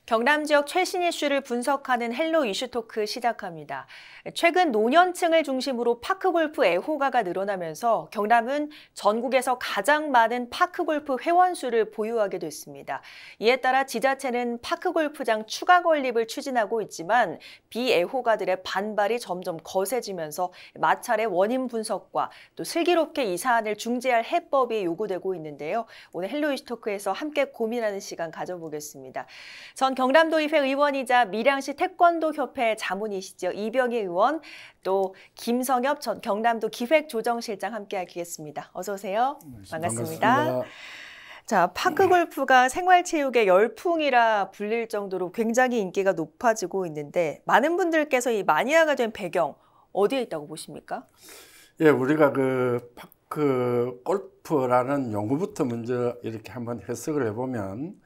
경남 지역 최신 이슈를 분석하는 헬로 이슈토크 시작합니다. 최근 노년층을 중심으로 파크골프 애호가가 늘어나면서 경남은 전국에서 가장 많은 파크골프 회원수를 보유하게 됐습니다. 이에 따라 지자체는 파크골프장 추가 건립을 추진하고 있지만 비애호가들의 반발이 점점 거세지면서 마찰의 원인 분석과 또 슬기롭게 이 사안을 중재할 해법이 요구되고 있는데요. 오늘 헬로 이슈토크에서 함께 고민하는 시간 가져보겠습니다. 전 경남도의회 의원이자 밀양시 태권도협회 자문이시죠. 이병희 의원, 또 김성엽 전 경남도 기획조정실장 함께하겠습니다. 어서 오세요. 반갑습니다. 자, 파크골프가 생활체육의 열풍이라 불릴 정도로 굉장히 인기가 높아지고 있는데 많은 분들께서 이 마니아가 된 배경 어디에 있다고 보십니까? 예, 우리가 그 파크 골프라는 용어부터 먼저 이렇게 한번 해석을 해보면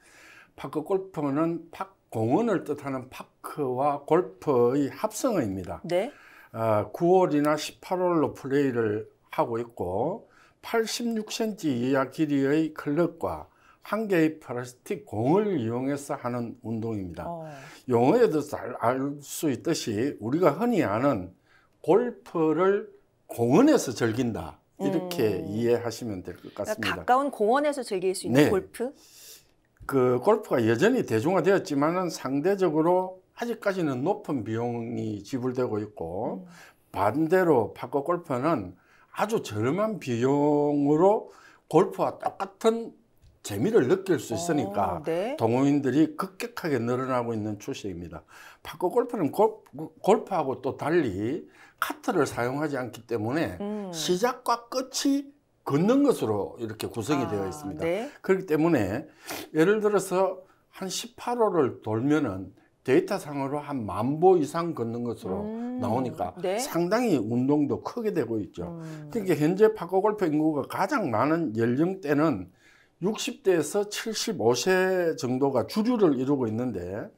파크 골프는 공원을 뜻하는 파크와 골프의 합성어입니다. 네. 9홀이나 18홀로 플레이를 하고 있고 86cm 이하 길이의 클럽과 한 개의 플라스틱 공을 이용해서 하는 운동입니다. 용어에도 잘 알 수 있듯이 우리가 흔히 아는 골프를 공원에서 즐긴다. 이렇게 이해하시면 될 것 같습니다. 그러니까 가까운 공원에서 즐길 수 있는 골프? 그 골프가 여전히 대중화되었지만은 상대적으로 아직까지는 높은 비용이 지불되고 있고 반대로 파크 골프는 아주 저렴한 비용으로 골프와 똑같은 재미를 느낄 수 있으니까 네. 동호인들이 급격하게 늘어나고 있는 추세입니다. 파크 골프는 골프하고 또 달리 카트를 사용하지 않기 때문에 시작과 끝이 걷는 것으로 이렇게 구성이 되어 있습니다. 네. 그렇기 때문에 예를 들어서 한 18호를 돌면은 데이터상으로 한 10,000보 이상 걷는 것으로 나오니까 네. 상당히 운동도 크게 되고 있죠. 그러니까 현재 파크 골프 인구가 가장 많은 연령대는 60대에서 75세 정도가 주류를 이루고 있는데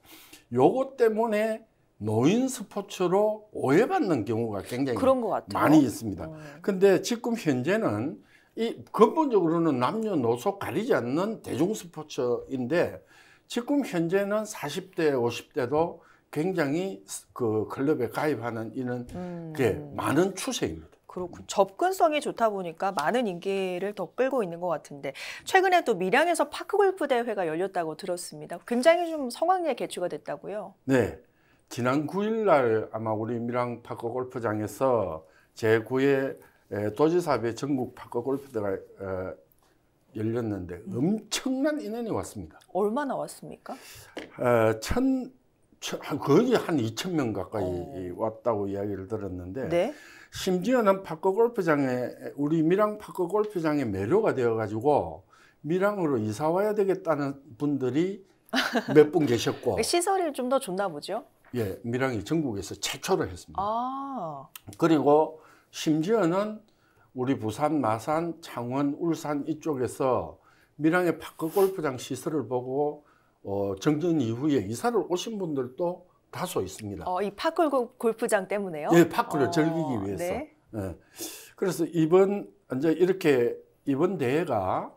요것 때문에 노인 스포츠로 오해받는 경우가 굉장히 그런 것 같아요. 많이 있습니다. 근데 지금 현재는 이 근본적으로는 남녀노소 가리지 않는 대중 스포츠인데 지금 현재는 40대, 50대도 굉장히 그 클럽에 가입하는 이런 게 많은 추세입니다. 그렇고 접근성이 좋다 보니까 많은 인기를 더 끌고 있는 것 같은데 최근에 또 밀양에서 파크골프 대회가 열렸다고 들었습니다. 굉장히 좀 성황리에 개최가 됐다고요? 네. 지난 9일 날 아마 우리 밀양 파크 골프장에서 제9회 도지사회 전국 파크 골프 대회가 열렸는데 엄청난 인원이 왔습니다. 얼마나 왔습니까? 거의 한 2,000명 가까이 왔다고 이야기를 들었는데 네? 심지어는 파크 골프장에 우리 밀양 파크 골프장에 매료가 되어가지고 밀양으로 이사 와야 되겠다는 분들이 몇 분 계셨고 시설이 좀 더 좋나 보죠? 예, 밀양이 전국에서 최초로 했습니다. 그리고 그리고 심지어는 우리 부산, 마산, 창원, 울산 이쪽에서 밀양의 파크 골프장 시설을 보고 정전 이후에 이사를 오신 분들도 다소 있습니다. 이 파크 골프장 때문에요? 예, 파크를 즐기기 위해서. 네. 예. 그래서 이번 대회가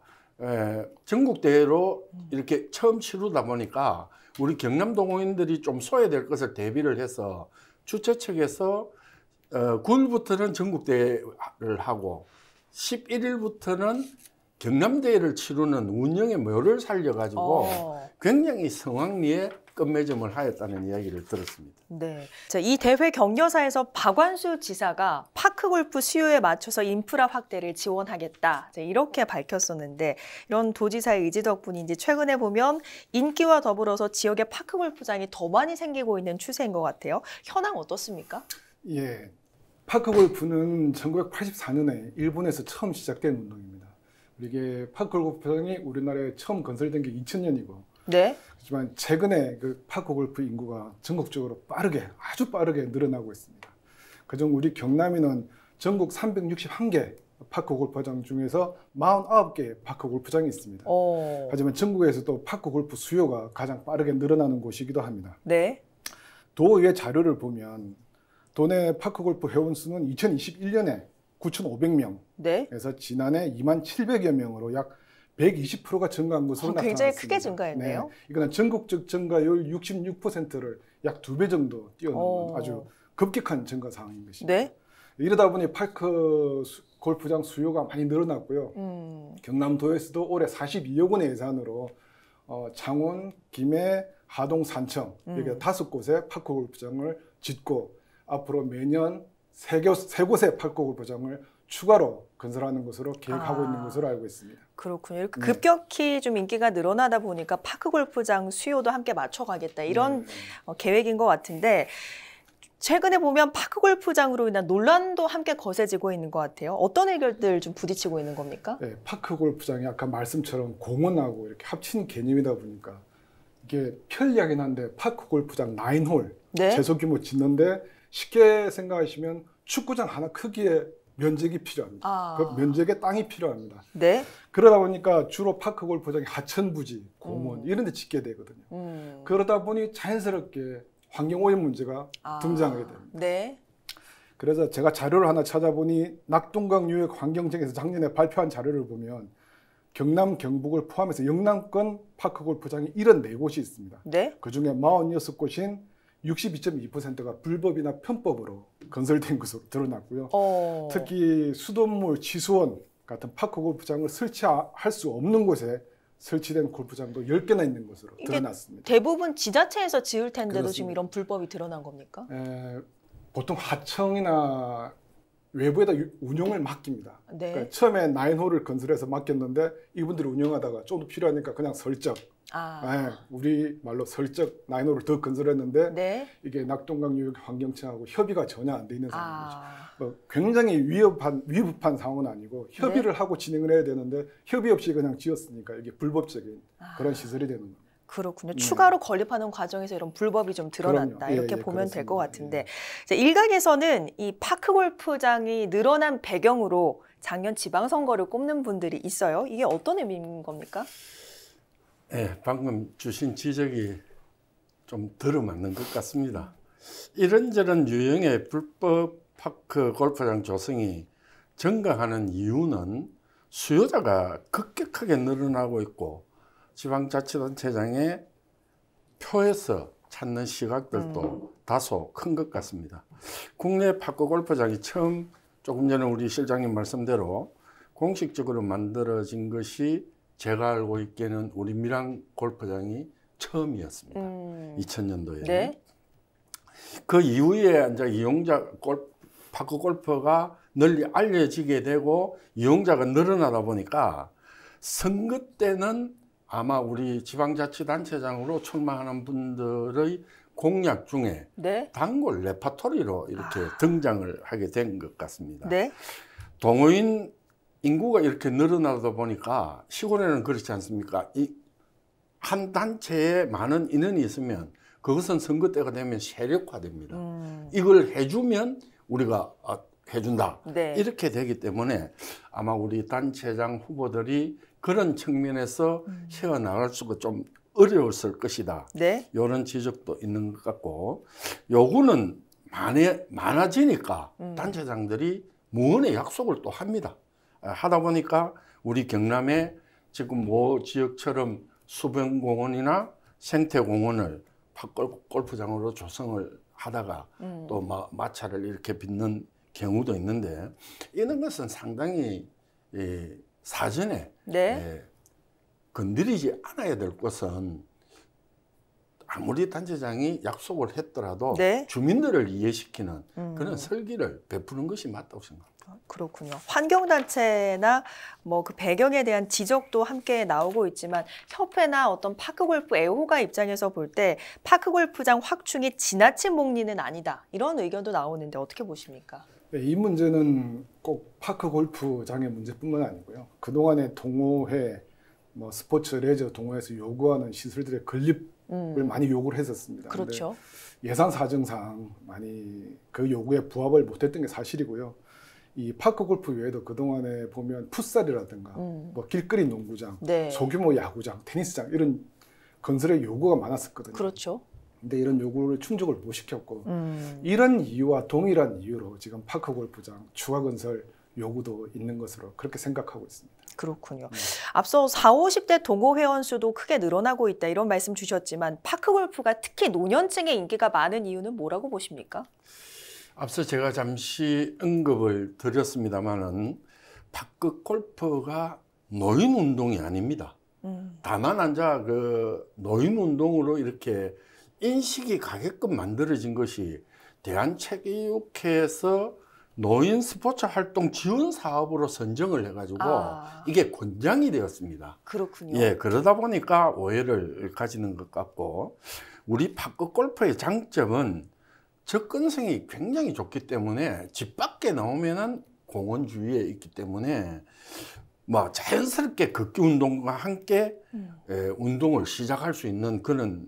전국 대회로 이렇게 처음 치르다 보니까 우리 경남 동호인들이 좀 소외될 것을 대비를 해서 주최 측에서 9일부터는 전국 대회를 하고 11일부터는 경남 대회를 치르는 운영의 묘를 살려가지고 굉장히 성황리에 끝맺음을 하였다는 이야기를 들었습니다. 네. 자, 이 대회 격려사에서 박완수 지사가 파크골프 수요에 맞춰서 인프라 확대를 지원하겠다 이렇게 밝혔었는데 이런 도지사의 의지 덕분인지 최근에 보면 인기와 더불어서 지역에 파크골프장이 더 많이 생기고 있는 추세인 것 같아요. 현황 어떻습니까? 예, 파크골프는 1984년에 일본에서 처음 시작된 운동입니다. 이게 파크골프장이 우리나라에 처음 건설된 게 2000년이고 네. 하지만 최근에 그 파크골프 인구가 전국적으로 아주 빠르게 늘어나고 있습니다. 그중 우리 경남에는 전국 361개 파크골프장 중에서 49개 파크골프장이 있습니다. 하지만 전국에서도 파크골프 수요가 가장 빠르게 늘어나는 곳이기도 합니다. 네. 도의회 자료를 보면 도내 파크골프 회원 수는 2021년에 9,500명에서 네. 지난해 27,000여 명으로 약 120%가 증가한 것으로 나타났습니다. 굉장히 크게 증가했네요. 네, 이거는 전국적 증가율 66%를 약 2배 정도 뛰어넘는 아주 급격한 증가 상황인 것입니다. 네. 이러다 보니 파크 골프장 수요가 많이 늘어났고요. 경남도에서도 올해 42억 원의 예산으로 창원, 김해, 하동, 산청 이렇게 5곳에 파크 골프장을 짓고 앞으로 매년 3곳의 파크 골프장을 추가로 건설하는 것으로 계획하고 있는 것으로 알고 있습니다. 그렇군요. 이렇게 급격히 좀 인기가 늘어나다 보니까 파크 골프장 수요도 함께 맞춰가겠다 이런 계획인 것 같은데 최근에 보면 파크 골프장으로 인한 논란도 함께 거세지고 있는 것 같아요. 어떤 의견들 좀 부딪히고 있는 겁니까? 네, 파크 골프장이 아까 말씀처럼 공원하고 이렇게 합친 개념이다 보니까 이게 편리하긴 한데 파크 골프장 9홀 네. 최소 규모 짓는데 쉽게 생각하시면 축구장 하나 크기의 면적이 필요합니다. 그 면적의 땅이 필요합니다. 네. 그러다 보니까 주로 파크 골프장이 하천 부지, 공원 이런 데 짓게 되거든요. 그러다 보니 자연스럽게 환경오염 문제가 등장하게 됩니다. 네. 그래서 제가 자료를 하나 찾아보니 낙동강 유역 환경청에서 작년에 발표한 자료를 보면 경남, 경북을 포함해서 영남권 파크 골프장이 74곳이 있습니다. 네. 그중에 46곳인 62.2%가 불법이나 편법으로 건설된 것으로 드러났고요. 특히 수돗물, 치수원 같은 파크 골프장을 설치할 수 없는 곳에 설치된 골프장도 10개나 있는 것으로 드러났습니다. 대부분 지자체에서 지을 텐데도 그렇습니다. 지금 이런 불법이 드러난 겁니까? 보통 하청이나 외부에다 운영을 맡깁니다. 네. 그러니까 처음에 9홀을 건설해서 맡겼는데 이분들이 운영하다가 좀 더 필요하니까 그냥 설적, 우리 말로 설적 9홀을 더 건설했는데 네. 이게 낙동강 유역 환경청하고 협의가 전혀 안 돼 있는 상황이죠. 굉장히 위급한 상황은 아니고 협의를 하고 진행을 해야 되는데 협의 없이 그냥 지었으니까 이게 불법적인 그런 시설이 되는 겁니다. 그렇군요. 추가로 건립하는 과정에서 이런 불법이 좀 드러났다. 그럼요. 이렇게 예, 보면 될 것 그렇습니다. 같은데 자, 일각에서는 이 파크 골프장이 늘어난 배경으로 작년 지방선거를 꼽는 분들이 있어요. 이게 어떤 의미인 겁니까? 네, 방금 주신 지적이 좀 들어맞는 것 같습니다. 이런저런 유형의 불법 파크 골프장 조성이 증가하는 이유는 수요자가 급격하게 늘어나고 있고 지방자치단체장의 표에서 찾는 시각들도 다소 큰 것 같습니다. 국내 파크 골프장이 처음 조금 전에 우리 실장님 말씀대로 공식적으로 만들어진 것이 제가 알고 있기에는 우리 밀양 골프장이 처음이었습니다. 2000년도에. 네. 그 이후에 이제 파크 골프가 널리 알려지게 되고 이용자가 늘어나다 보니까 선거 때는 아마 우리 지방자치단체장으로 출마하는 분들의 공약 중에 네. 단골 레파토리로 이렇게 등장을 하게 된 것 같습니다. 네. 동호인 인구가 이렇게 늘어나다 보니까 시골에는 그렇지 않습니까? 한 단체에 많은 인원이 있으면 그것은 선거 때가 되면 세력화됩니다. 이걸 해주면 우리가 해준다. 네. 이렇게 되기 때문에 아마 우리 단체장 후보들이 그런 측면에서 헤어나갈 수가 좀 어려웠을 것이다. 네. 이런 지적도 있는 것 같고 요구는 많아지니까 단체장들이 무언의 약속을 또 합니다. 하다 보니까 우리 경남에 지금 모 지역처럼 수변공원이나 생태공원을 골프장으로 조성을 하다가 또 마찰을 이렇게 빚는 경우도 있는데 이런 것은 상당히 사전에 네. 건드리지 않아야 될 것은 아무리 단체장이 약속을 했더라도 네. 주민들을 이해시키는 그런 설계를 베푸는 것이 맞다고 생각합니다. 그렇군요. 환경단체나 뭐 그 배경에 대한 지적도 함께 나오고 있지만 협회나 어떤 파크골프 애호가 입장에서 볼 때 파크골프장 확충이 지나친 목리는 아니다. 이런 의견도 나오는데 어떻게 보십니까? 네, 이 문제는 꼭 파크 골프장의 문제뿐만 아니고요. 그동안의 동호회, 스포츠 레저 동호회에서 요구하는 시설들의 건립을 많이 요구를 했었습니다. 그렇죠. 예산 사정상 많이 그 요구에 부합을 못했던 게 사실이고요. 이 파크 골프 외에도 그동안에 보면 풋살이라든가 길거리 농구장, 네. 소규모 야구장, 테니스장 이런 건설의 요구가 많았었거든요. 그렇죠. 근데 이런 요구를 충족을 못 시켰고 이런 이유와 동일한 이유로 지금 파크 골프장 추가 건설 요구도 있는 것으로 그렇게 생각하고 있습니다. 그렇군요. 앞서 40, 50대 동호 회원 수도 크게 늘어나고 있다 이런 말씀 주셨지만 파크골프가 특히 노년층의 인기가 많은 이유는 뭐라고 보십니까? 앞서 제가 잠시 언급을 드렸습니다마는 파크골프가 노인 운동이 아닙니다. 다만 앉아 그 노인 운동으로 이렇게 인식이 가게끔 만들어진 것이 대한체육회에서 노인 스포츠 활동 지원 사업으로 선정을 해가지고 이게 권장이 되었습니다. 그렇군요. 예, 그러다 보니까 오해를 가지는 것 같고, 우리 파크 골프의 장점은 접근성이 굉장히 좋기 때문에 집 밖에 나오면은 공원 주위에 있기 때문에 뭐 자연스럽게 걷기 운동과 함께 운동을 시작할 수 있는 그런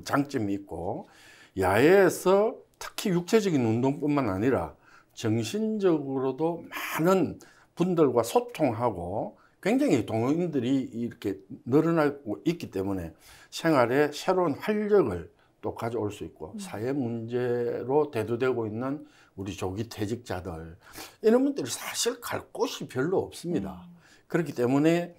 장점이 있고, 야외에서 특히 육체적인 운동뿐만 아니라 정신적으로도 많은 분들과 소통하고 굉장히 동호인들이 이렇게 늘어나고 있기 때문에 생활에 새로운 활력을 또 가져올 수 있고, 사회 문제로 대두되고 있는 우리 조기 퇴직자들, 이런 분들이 사실 갈 곳이 별로 없습니다. 그렇기 때문에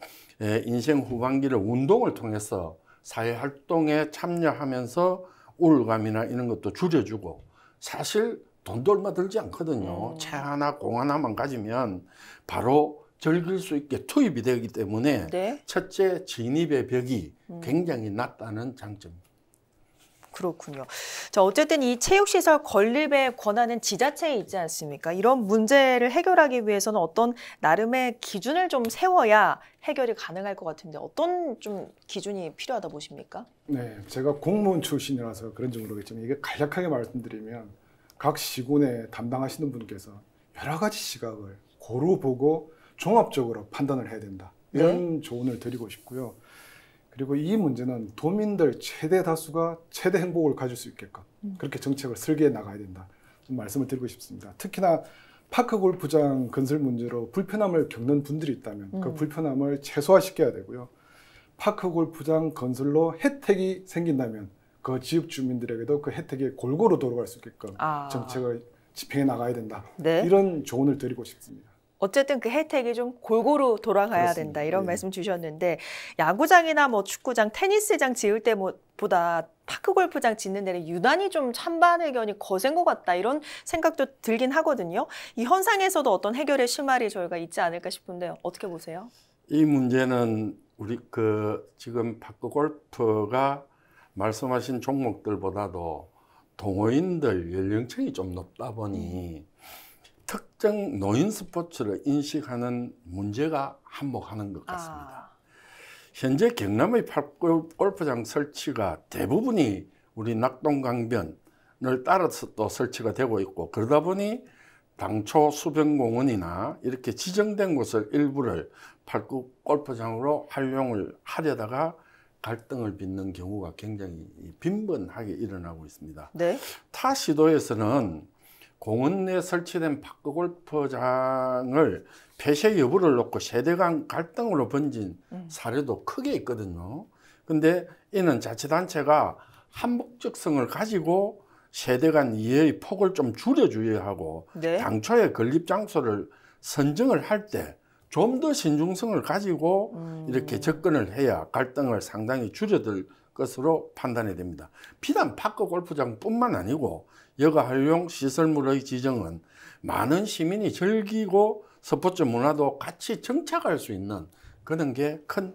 인생 후반기를 운동을 통해서 사회 활동에 참여하면서 우울감이나 이런 것도 줄여주고, 사실 돈도 얼마 들지 않거든요. 차 하나, 공 하나만 가지면 바로 즐길 수 있게 투입이 되기 때문에 네. 첫째, 진입의 벽이 굉장히 낮다는 장점입니다. 그렇군요. 자, 어쨌든 이 체육시설 건립의 권한은 지자체에 있지 않습니까? 이런 문제를 해결하기 위해서는 어떤 나름의 기준을 좀 세워야 해결이 가능할 것 같은데 어떤 좀 기준이 필요하다 보십니까? 네, 제가 공무원 출신이라서 그런지 모르겠지만 이게 간략하게 말씀드리면 각 시군에 담당하시는 분께서 여러 가지 시각을 고루 보고 종합적으로 판단을 해야 된다. 이런 조언을 드리고 싶고요. 그리고 이 문제는 도민들 최대 다수가 최대 행복을 가질 수 있게끔 그렇게 정책을 설계해 나가야 된다. 말씀을 드리고 싶습니다. 특히나 파크 골프장 건설 문제로 불편함을 겪는 분들이 있다면 그 불편함을 최소화시켜야 되고요. 파크 골프장 건설로 혜택이 생긴다면 그 지역 주민들에게도 그 혜택이 골고루 돌아갈 수 있게끔 정책을 집행해 나가야 된다. 네. 이런 조언을 드리고 싶습니다. 어쨌든 그 혜택이 좀 골고루 돌아가야 그렇습니다. 된다 이런 네. 말씀 주셨는데 야구장이나 뭐 축구장, 테니스장 지을 때보다 파크 골프장 짓는 데는 유난히 좀 찬반 의견이 거센 것 같다 이런 생각도 들긴 하거든요. 이 현상에서도 어떤 해결의 실마리 저희가 있지 않을까 싶은데 어떻게 보세요? 이 문제는 우리 지금 파크 골프가 말씀하신 종목들보다도 동호인들 연령층이 좀 높다 보니 특정 노인 스포츠를 인식하는 문제가 한몫하는 것 같습니다. 현재 경남의 파크 골프장 설치가 대부분이 우리 낙동강변을 따라서 또 설치가 되고 있고, 그러다 보니 당초 수변공원이나 이렇게 지정된 곳을 일부를 파크 골프장으로 활용을 하려다가 갈등을 빚는 경우가 굉장히 빈번하게 일어나고 있습니다. 네. 타 시도에서는 공원 내에 설치된 파크 골프장을 폐쇄 여부를 놓고 세대 간 갈등으로 번진 사례도 크게 있거든요. 근데 이는 자치단체가 한목적성을 가지고 세대 간 이해의 폭을 좀 줄여줘야 하고, 네. 당초에 건립 장소를 선정을 할 때 좀 더 신중성을 가지고 이렇게 접근을 해야 갈등을 상당히 줄여들 것으로 판단이 됩니다. 비단 파크 골프장뿐만 아니고 여가 활용 시설물의 지정은 많은 시민이 즐기고 스포츠 문화도 같이 정착할 수 있는 그런 게 큰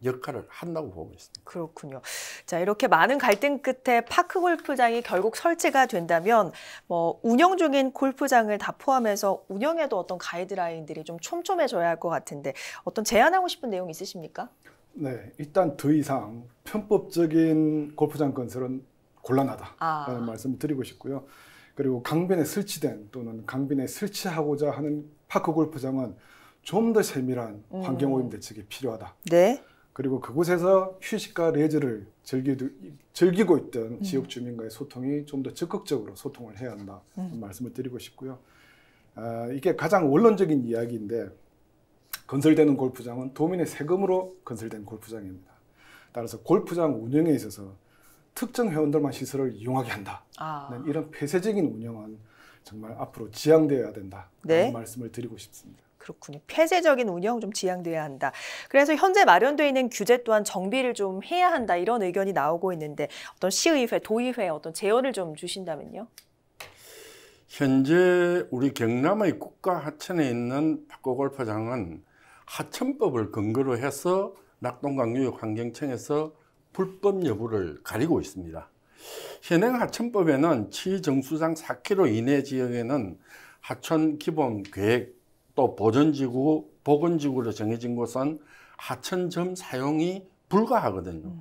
역할을 한다고 보고 있습니다. 그렇군요. 자, 이렇게 많은 갈등 끝에 파크 골프장이 결국 설치가 된다면 뭐 운영 중인 골프장을 다 포함해서 운영에도 어떤 가이드라인들이 좀 촘촘해져야 할 것 같은데 어떤 제안하고 싶은 내용 있으십니까? 네, 일단 더 이상 편법적인 골프장 건설은 곤란하다라는 말씀을 드리고 싶고요. 그리고 강변에 설치된 또는 강변에 설치하고자 하는 파크 골프장은 좀 더 세밀한 환경오염 대책이 필요하다. 네. 그리고 그곳에서 휴식과 레저를 즐기고 있던 지역 주민과의 소통이 좀 더 적극적으로 소통을 해야 한다. 말씀을 드리고 싶고요. 이게 가장 원론적인 이야기인데 건설되는 골프장은 도민의 세금으로 건설된 골프장입니다. 따라서 골프장 운영에 있어서 특정 회원들만 시설을 이용하게 한다. 이런 폐쇄적인 운영은 정말 앞으로 지양되어야 된다. 네. 그런 말씀을 드리고 싶습니다. 그렇군요. 폐쇄적인 운영 좀 지양돼야 한다. 그래서 현재 마련되어 있는 규제 또한 정비를 좀 해야 한다. 이런 의견이 나오고 있는데 어떤 시의회, 도의회 어떤 제언을 좀 주신다면요? 현재 우리 경남의 국가 하천에 있는 파크골프장은 하천법을 근거로 해서 낙동강유역환경청에서 불법 여부를 가리고 있습니다. 현행 하천법에는 치정수장 4km 이내 지역에는 하천 기본 계획 또 보전지구, 보건지구로 정해진 곳은 하천점 사용이 불가하거든요.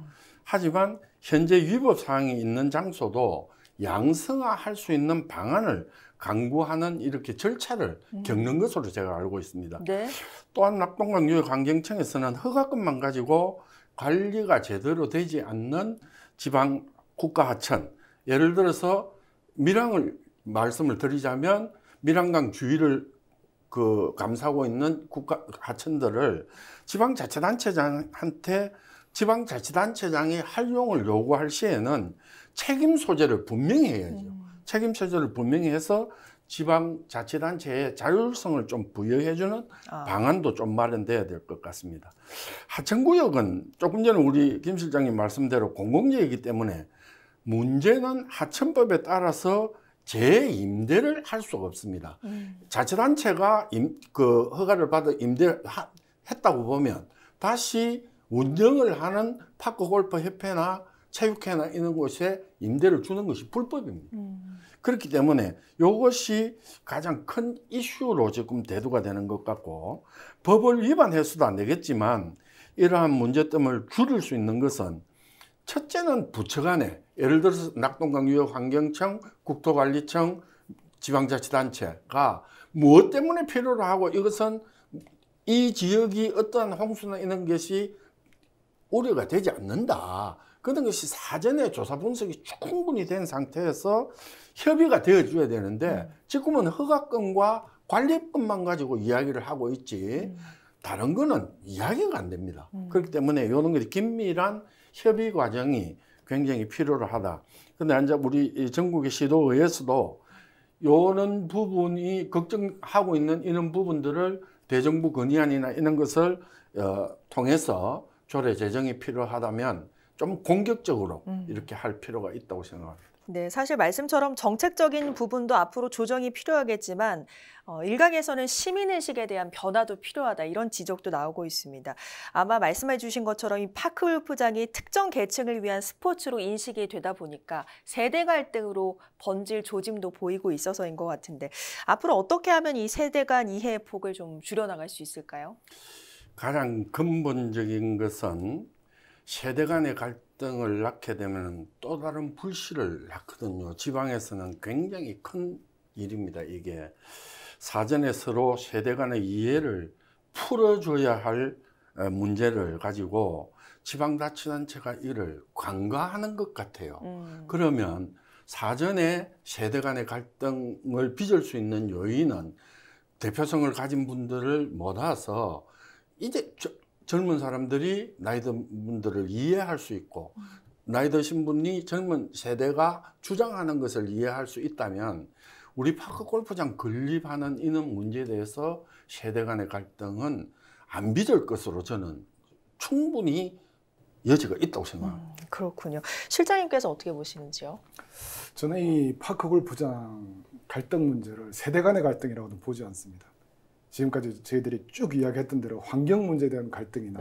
하지만 현재 위법 사항이 있는 장소도 양성화할 수 있는 방안을 강구하는 이렇게 절차를 겪는 것으로 제가 알고 있습니다. 네. 또한 낙동강유역환경청에서는 허가권만 가지고 관리가 제대로 되지 않는 지방 국가하천, 예를 들어서 밀양을 말씀을 드리자면 밀양강 주위를 감싸고 있는 국가 하천들을 지방자치단체장한테 지방자치단체장이 활용을 요구할 시에는 책임 소재를 분명히 해야죠. 책임 소재를 분명히 해서 지방자치단체의 자율성을 좀 부여해주는 방안도 좀 마련돼야 될 것 같습니다. 하천구역은 조금 전에 우리 김 실장님 말씀대로 공공재이기 때문에 문제는 하천법에 따라서 재임대를 할 수가 없습니다. 자치단체가 허가를 받아 임대했다고 보면 다시 운영을 하는 파크골프협회나 체육회나 이런 곳에 임대를 주는 것이 불법입니다. 그렇기 때문에 이것이 가장 큰 이슈로 지금 대두가 되는 것 같고 법을 위반해서도 안 되겠지만 이러한 문제점을 줄일 수 있는 것은 첫째는 부처 간에 예를 들어서 낙동강유역환경청, 국토관리청, 지방자치단체가 무엇 때문에 필요로 하고 이것은 이 지역이 어떠한 홍수나 이런 것이 우려가 되지 않는다. 그런 것이 사전에 조사 분석이 충분히 된 상태에서 협의가 되어줘야 되는데 지금은 허가권과 관리권만 가지고 이야기를 하고 있지 다른 거는 이야기가 안 됩니다. 그렇기 때문에 이런 것이 긴밀한 협의 과정이 굉장히 필요로 하다. 근데 이제 우리 전국의 시도의회에서도 이런 부분이 걱정하고 있는 이런 부분들을 대정부 건의안이나 이런 것을 통해서 조례 제정이 필요하다면 좀 공격적으로 이렇게 할 필요가 있다고 생각합니다. 네, 사실 말씀처럼 정책적인 부분도 앞으로 조정이 필요하겠지만 일각에서는 시민의식에 대한 변화도 필요하다 이런 지적도 나오고 있습니다. 아마 말씀해 주신 것처럼 이 파크골프장이 특정 계층을 위한 스포츠로 인식이 되다 보니까 세대 갈등으로 번질 조짐도 보이고 있어서인 것 같은데 앞으로 어떻게 하면 이 세대 간 이해의 폭을 좀 줄여나갈 수 있을까요? 가장 근본적인 것은 세대 간의 갈등을 낳게 되면 또 다른 불씨를 낳거든요. 지방에서는 굉장히 큰 일입니다. 이게 사전에 서로 세대 간의 이해를 풀어줘야 할 문제를 가지고 지방자치단체가 이를 관가하는 것 같아요. 그러면 사전에 세대 간의 갈등을 빚을 수 있는 요인은 대표성을 가진 분들을 모아서 이제 젊은 사람들이 나이 든 분들을 이해할 수 있고 나이 드신 분이 젊은 세대가 주장하는 것을 이해할 수 있다면 우리 파크골프장 건립하는 이런 문제에 대해서 세대 간의 갈등은 안 빚을 것으로 저는 충분히 여지가 있다고 생각합니다. 그렇군요. 실장님께서 어떻게 보시는지요? 저는 이 파크골프장 갈등 문제를 세대 간의 갈등이라고는 보지 않습니다. 지금까지 저희들이 쭉 이야기했던 대로 환경 문제에 대한 갈등이나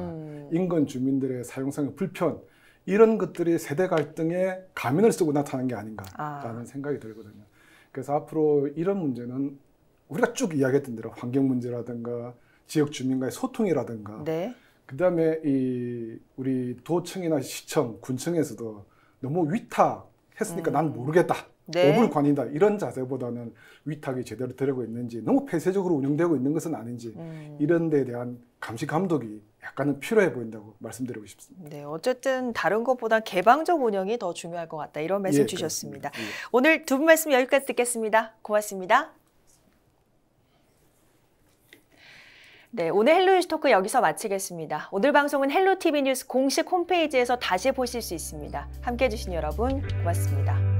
인근 주민들의 사용성의 불편 이런 것들이 세대 갈등에 가면을 쓰고 나타난 게 아닌가라는 생각이 들거든요. 그래서 앞으로 이런 문제는 우리가 쭉 이야기했던 대로 환경 문제라든가 지역 주민과의 소통이라든가 네. 그다음에 이 우리 도청이나 시청, 군청에서도 너무 위탁했으니까 난 모르겠다. 네. 오불관이다 이런 자세보다는 위탁이 제대로 되고 있는지 너무 폐쇄적으로 운영되고 있는 것은 아닌지 이런 데에 대한 감시 감독이 약간은 필요해 보인다고 말씀드리고 싶습니다. 네, 어쨌든 다른 것보다 개방적 운영이 더 중요할 것 같다 이런 말씀 주셨습니다. 오늘 두 분 말씀 여기까지 듣겠습니다. 고맙습니다. 네, 오늘 헬로 뉴스 토크 여기서 마치겠습니다. 오늘 방송은 헬로 TV 뉴스 공식 홈페이지에서 다시 보실 수 있습니다. 함께해 주신 여러분 고맙습니다.